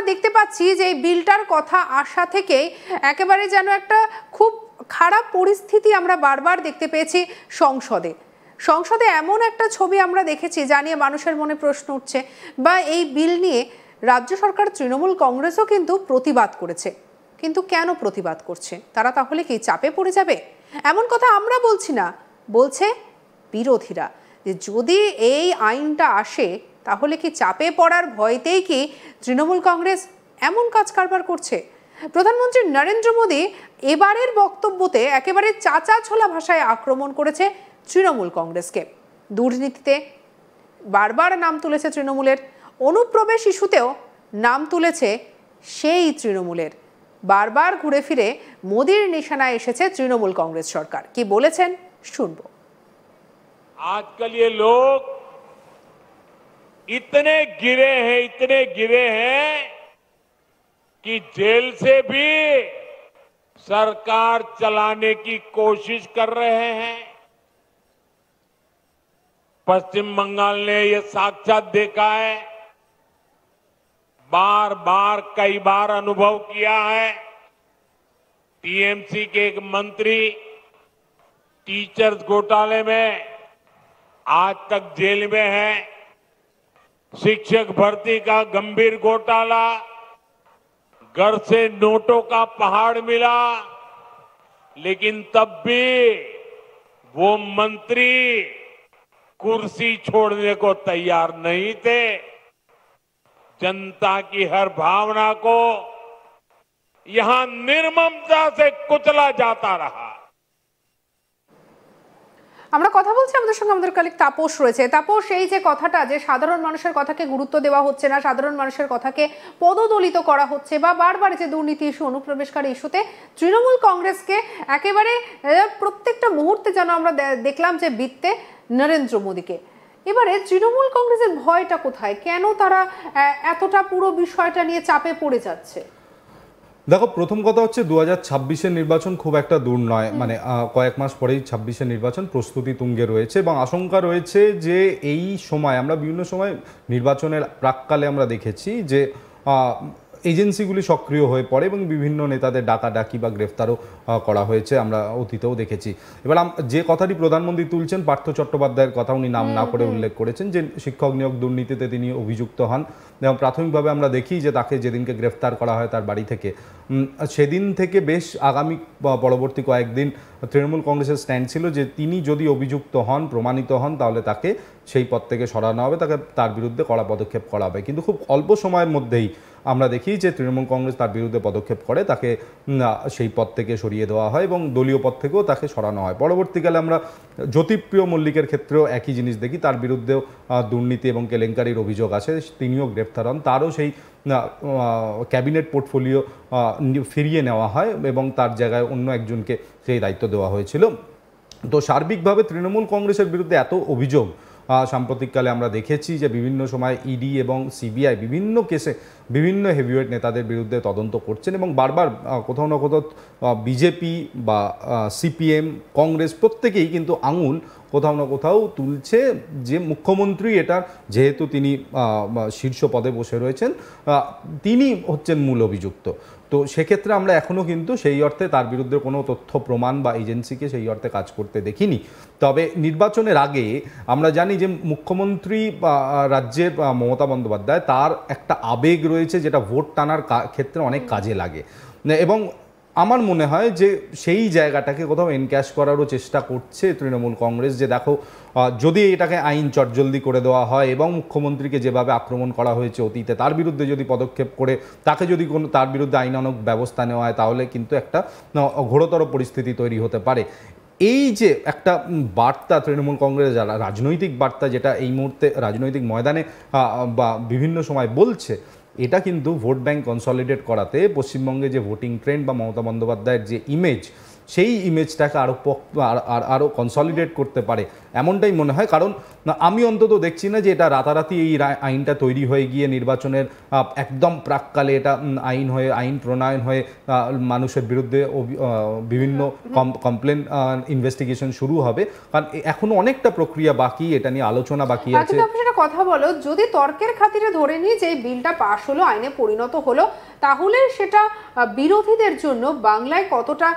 দেখতে পাচ্ছি যে এই বিলটার কথা আসা থেকে একেবারে যেন একটা খুব খারাপ পরিস্থিতি আমরা বারবার দেখতে পেয়েছি সংসদে। সংসদে এমন একটা ছবি আমরা দেখেছি যা নিয়ে মানুষের মনে প্রশ্ন উঠছে, বা এই বিল নিয়ে রাজ্য সরকার তৃণমূল কংগ্রেসও কিন্তু প্রতিবাদ করেছে। কিন্তু কেন প্রতিবাদ করছে? তারা তাহলে কি চাপে পড়ে যাবে? এমন কথা আমরা বলছি না, বলছে বিরোধীরা, যে যদি এই আইনটা আসে তাহলে কি চাপে পড়ার ভয়তেই কি তৃণমূল কংগ্রেস এমন কাজ কারবার করছে? প্রধানমন্ত্রী নরেন্দ্র মোদী এবারের বক্তব্যতে একেবারে চাচা ছোলা ভাষায় আক্রমণ করেছে তৃণমূল কংগ্রেসকে। দুর্নীতিতে বারবার নাম তুলেছে তৃণমূলের, অনুপ্রবেশ ইস্যুতেও নাম তুলেছে সেই তৃণমূলের। বারবার ঘুরে ফিরে মোদীর নিশানায় এসেছে তৃণমূল কংগ্রেস সরকার। কি বলেছেন শুনবো। आजकल ये लोग इतने गिरे हैं कि जेल से भी सरकार चलाने की कोशिश कर रहे हैं। पश्चिम बंगाल ने ये साक्षात देखा है, बार बार कई बार अनुभव किया है। टीएमसी के एक मंत्री टीचर्स घोटाले में आज तक जेल में है। शिक्षक भर्ती का गंभीर घोटाला, घर से नोटों का पहाड़ मिला, लेकिन तब भी वो मंत्री कुर्सी छोड़ने को तैयार नहीं थे। जनता की हर भावना को यहां निर्ममता से कुचला जाता रहा। আমরা কথা বলছি, আমাদের সঙ্গে আমাদের কলিগ তাপস রয়েছে। তাপস, এই যে কথাটা যে সাধারণ মানুষের কথাকে গুরুত্ব দেওয়া হচ্ছে না, সাধারণ মানুষের কথাকে পদদলিত করা হচ্ছে, বা বারবার যে দুর্নীতি ইস্যু, অনুপ্রবেশকারী ইস্যুতে তৃণমূল কংগ্রেসকে একেবারে প্রত্যেকটা মুহূর্তে যেন আমরা দেখলাম যে বিত্তে নরেন্দ্র মোদীকে। এবারে তৃণমূল কংগ্রেসের ভয়টা কোথায়? কেন তারা এতটা পুরো বিষয়টা নিয়ে চাপে পড়ে যাচ্ছে? দেখো, প্রথম কথা হচ্ছে 2026-এর নির্বাচন খুব একটা দূর নয়, মানে কয়েক মাস পরেই 26-এর নির্বাচন, প্রস্তুতি তুঙ্গে রয়েছে এবং আশঙ্কা রয়েছে যে এই সময় আমরা বিভিন্ন সময় নির্বাচনের প্রাক্কালে আমরা দেখেছি যে এজেন্সিগুলি সক্রিয় হয়ে পড়ে এবং বিভিন্ন নেতাদের ডাকাডাকি বা গ্রেফতারও করা হয়েছে, আমরা অতীতেও দেখেছি। এবার যে কথাটি প্রধানমন্ত্রী তুলছেন, পার্থ চট্টোপাধ্যায়ের কথা উনি নাম না করে উল্লেখ করেছেন যে শিক্ষক নিয়োগ দুর্নীতিতে তিনি অভিযুক্ত হন এবং প্রাথমিকভাবে আমরা দেখি যে তাকে যেদিনকে গ্রেফতার করা হয় তার বাড়ি থেকে, সেদিন থেকে বেশ আগামী পরবর্তী কয়েকদিন তৃণমূল কংগ্রেসের স্ট্যান্ড ছিল যে তিনি যদি অভিযুক্ত হন, প্রমাণিত হন, তাহলে তাকে সেই পদ থেকে সরানো হবে, তার বিরুদ্ধে কড়া পদক্ষেপ করা হবে। কিন্তু খুব অল্প সময়ের মধ্যেই আমরা দেখি যে তৃণমূল কংগ্রেস তার বিরুদ্ধে পদক্ষেপ করে, তাকে সেই পদ থেকে সরিয়ে দেওয়া হয় এবং দলীয় পদ থেকেও তাকে সরানো হয়। পরবর্তীকালে আমরা জ্যোতিপ্রিয় মল্লিকের ক্ষেত্রেও একই জিনিস দেখি, তার বিরুদ্ধেও দুর্নীতি এবং কেলেঙ্কারির অভিযোগ আছে, তিনিও গ্রেপ্তার হন, তারও সেই ক্যাবিনেট পোর্টফোলিও ফিরিয়ে নেওয়া হয় এবং তার জায়গায় অন্য একজনকে সেই দায়িত্ব দেওয়া হয়েছিল। তো সার্বিকভাবে তৃণমূল কংগ্রেসের বিরুদ্ধে এত অভিযোগ সাম্প্রতিককালে আমরা দেখেছি যে বিভিন্ন সময় ইডি এবং সিবিআই বিভিন্ন কেসে বিভিন্ন হেভিওয়েট নেতাদের বিরুদ্ধে তদন্ত করছেন এবং বারবার কোথাও না কোথাও বিজেপি বা সিপিএম, কংগ্রেস প্রত্যেকেই কিন্তু আঙুল কোথাও না কোথাও তুলছে যে মুখ্যমন্ত্রী এটার, যেহেতু তিনি শীর্ষ পদে বসে রয়েছেন, তিনি হচ্ছেন মূল অভিযুক্ত। তো সেক্ষেত্রে আমরা এখনও কিন্তু সেই অর্থে তার বিরুদ্ধে কোনো তথ্য প্রমাণ বা এজেন্সিকে সেই অর্থে কাজ করতে দেখিনি। তবে নির্বাচনের আগে আমরা জানি যে মুখ্যমন্ত্রী রাজ্যের মমতা বন্দ্যোপাধ্যায়, তার একটা আবেগ রয়েছে যেটা ভোট টানার ক্ষেত্রে অনেক কাজে লাগে এবং আমার মনে হয় যে সেই জায়গাটাকে কোথাও এনক্যাশ করারও চেষ্টা করছে তৃণমূল কংগ্রেস, যে দেখো যদি এটাকে আইন চটজলদি করে দেওয়া হয় এবং মুখ্যমন্ত্রীকে যেভাবে আক্রমণ করা হয়েছে অতীতে, তার বিরুদ্ধে যদি পদক্ষেপ করে তাকে যদি তার বিরুদ্ধে আইনানুগ ব্যবস্থা নেওয়া হয়, তাহলে কিন্তু একটা ঘোরতর পরিস্থিতি তৈরি হতে পারে। এই যে একটা বার্তা তৃণমূল কংগ্রেস, রাজনৈতিক বার্তা, যেটা এই মুহূর্তে রাজনৈতিক ময়দানে বা বিভিন্ন সময় বলছে, এটা কিন্তু ভোট ব্যাংক কনসলিডেট করাতে পশ্চিমবঙ্গে যে ভোটিং ট্রেন্ড বা মমতা বন্দ্যোপাধ্যায়ের যে ইমেজ, সেই ইমেজটাকে আরও কনসলিডেট করতে পারে এমনটাই মনে হয়। কারণ না, আমি অন্তত দেখছি না যে এটা রাতারাতি এই আইনটা তৈরি হয়ে গিয়ে নির্বাচনের একদম প্রাককালে এটা আইন প্রণয়ন হয়ে মানুষের বিরুদ্ধে বিভিন্ন কমপ্লেন ইনভেস্টিগেশন শুরু হবে, কারণ এখনো অনেকটা প্রক্রিয়া বাকি, এটা নিয়ে আলোচনা বাকি আছে। কিন্তু আপনি একটা কথা বলো, যদি তর্কের খাতিরে ধরে নিই যে এই বিলটা পাশ হলো, আইনে পরিণত হলো, তাহলে সেটা বিরোধীদের জন্য বাংলায় কতটা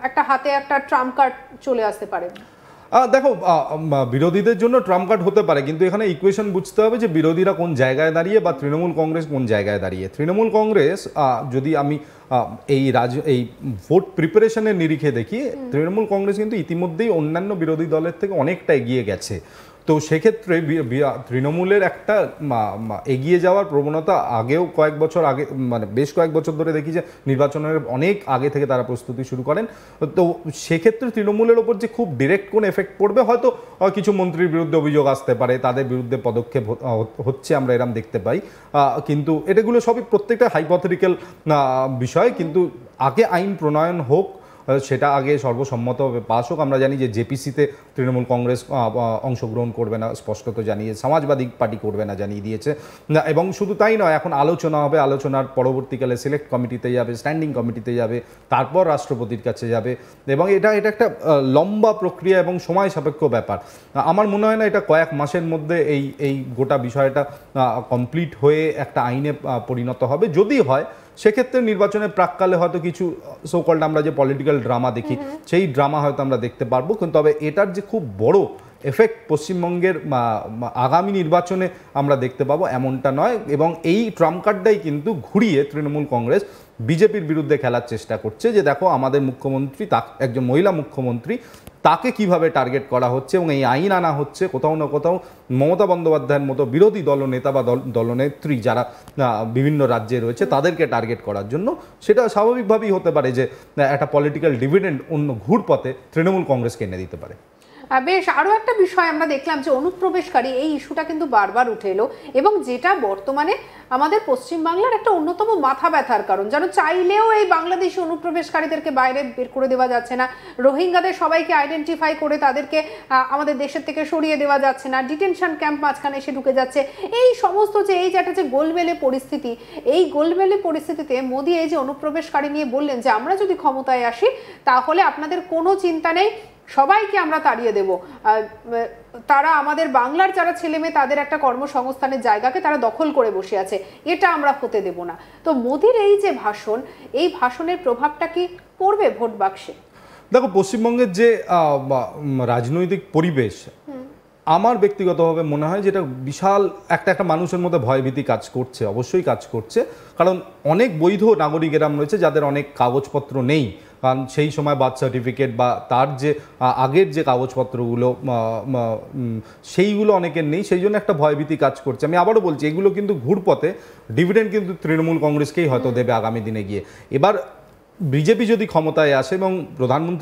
একটা হাতে একটা ট্রাম্প কার্ড চলে আসতে পারে? দেখো, বিরোধীদের জন্য ট্রাম্প কার্ড হতে পারে, কিন্তু এখানে ইকুয়েশন বুঝতে হবে যে বিরোধীরা কোন জায়গায় দাঁড়িয়ে বা তৃণমূল কংগ্রেস কোন জায়গায় দাঁড়িয়ে। তৃণমূল কংগ্রেস যদি আমি এই ভোট প্রিপারেশনের নিরিখে দেখি, তৃণমূল কংগ্রেস কিন্তু ইতিমধ্যেই অন্যান্য বিরোধী দলের থেকে অনেকটা এগিয়ে গেছে। তো সেক্ষেত্রে তৃণমূলের একটা এগিয়ে যাওয়ার প্রবণতা আগেও কয়েক বছর আগে, মানে বেশ কয়েক বছর ধরে দেখি যে নির্বাচনের অনেক আগে থেকে তারা প্রস্তুতি শুরু করেন। তো সেক্ষেত্রে তৃণমূলের ওপর যে খুব ডিরেক্ট কোন এফেক্ট পড়বে, হয়তো কিছু মন্ত্রীর বিরুদ্ধে অভিযোগ আসতে পারে, তাদের বিরুদ্ধে পদক্ষেপ হচ্ছে, আমরা এরম দেখতে পাই, কিন্তু এটাগুলো সবই প্রত্যেকটা হাইপোথেটিক্যাল বিষয়। কিন্তু আগে আইন প্রণয়ন হোক, সেটা আগে সর্বসম্মতভাবে পাস হোক। আমরা জানি যে জেপিসিতে তৃণমূল কংগ্রেস অংশগ্রহণ করবে না, স্পষ্টত জানিয়ে, সমাজবাদী পার্টি করবে না জানিয়ে দিয়েছে। এবং শুধু তাই নয়, এখন আলোচনা হবে, আলোচনার পরবর্তীকালে সিলেক্ট কমিটিতে যাবে, স্ট্যান্ডিং কমিটিতে যাবে, তারপর রাষ্ট্রপতির কাছে যাবে, এবং এটা একটা লম্বা প্রক্রিয়া এবং সময় সাপেক্ষ ব্যাপার। আমার মনে হয় না এটা কয়েক মাসের মধ্যে এই গোটা বিষয়টা কমপ্লিট হয়ে একটা আইনে পরিণত হবে। যদি হয়, সেক্ষেত্রে নির্বাচনের প্রাককালে হয়তো কিছু সোকল্ড আমরা যে পলিটিক্যাল ড্রামা দেখি, সেই ড্রামা হয়তো আমরা দেখতে পারবো, কিন্তু তবে এটার যে খুব বড় এফেক্ট পশ্চিমবঙ্গের আগামী নির্বাচনে আমরা দেখতে পাবো এমনটা নয়। এবং এই ট্রাম্প কার্ডটাই কিন্তু ঘুরিয়ে তৃণমূল কংগ্রেস বিজেপির বিরুদ্ধে খেলার চেষ্টা করছে, যে দেখো আমাদের মুখ্যমন্ত্রী, একজন মহিলা মুখ্যমন্ত্রী, তাকে কিভাবে টার্গেট করা হচ্ছে, এবং এই আইন আনা হচ্ছে কোথাও না কোথাও মমতা বন্দ্যোপাধ্যায়ের মতো বিরোধী দলনেতা বা দলনেত্রী যারা বিভিন্ন রাজ্যে রয়েছে তাদেরকে টার্গেট করার জন্য। সেটা স্বাভাবিকভাবেই হতে পারে যে একটা পলিটিক্যাল ডিভিডেন্ড অন্য ঘুরপথে তৃণমূল কংগ্রেসকে এনে দিতে পারে। বেশ, আরো একটা বিষয় আমরা দেখলাম যে অনুপ্রবেশকারী, এই ইস্যুটা কিন্তু বারবার উঠে এলো, এবং যেটা বর্তমানে আমাদের পশ্চিমবাংলার একটা অন্যতম মাথা ব্যথার কারণ। যেন চাইলেও এই বাংলাদেশি অনুপ্রবেশকারীদেরকে বাইরে বের করে দেওয়া যাচ্ছে না, রোহিঙ্গাদের সবাইকে আইডেন্টিফাই করে তাদেরকে আমাদের দেশের থেকে সরিয়ে দেওয়া যাচ্ছে না, ডিটেনশন ক্যাম্প মাঝখানে এসে ঢুকে যাচ্ছে। এই সমস্ত যে একটা যে গোলমেলে পরিস্থিতি, এই গোলমেলে পরিস্থিতিতে মোদী এই যে অনুপ্রবেশকারী নিয়ে বললেন যে আমরা যদি ক্ষমতায় আসি তাহলে আপনাদের কোনো চিন্তা নেই, সবাইকে আমরা তাড়িয়ে দেব, তারা আমাদের বাংলার যারা ছেলে মেয়ে তাদের একটা কর্মসংস্থানের জায়গাকে তারা দখল করে বসে আছে, এটা আমরা হতে দেব না। তো মোদীর এই যে ভাষণ, এই ভাষণের প্রভাবটা কি পড়বে ভোট বাক্সে? দেখো, পশ্চিমবঙ্গের যে রাজনৈতিক পরিবেশ, আমার ব্যক্তিগতভাবে মনে হয় যেটা বিশাল একটা মানুষের মধ্যে ভয়ভীতি কাজ করছে, অবশ্যই কাজ করছে। কারণ অনেক বৈধ নাগরিক এরাম রয়েছে যাদের অনেক কাগজপত্র নেই, কারণ সেই সময় বার্থ সার্টিফিকেট বা তার যে আগের যে কাগজপত্রগুলো সেইগুলো অনেকের নেই, সেই জন্য একটা ভয়ভীতি কাজ করছে। আমি আবারও বলছি, এগুলো কিন্তু ঘুরপথে ডিভিডেন্ড কিন্তু তৃণমূল কংগ্রেসকেই হয়তো দেবে আগামী দিনে গিয়ে। এবার বিজেপি যদি ক্ষমতায় আসে এবং প্রধানমন্ত্রী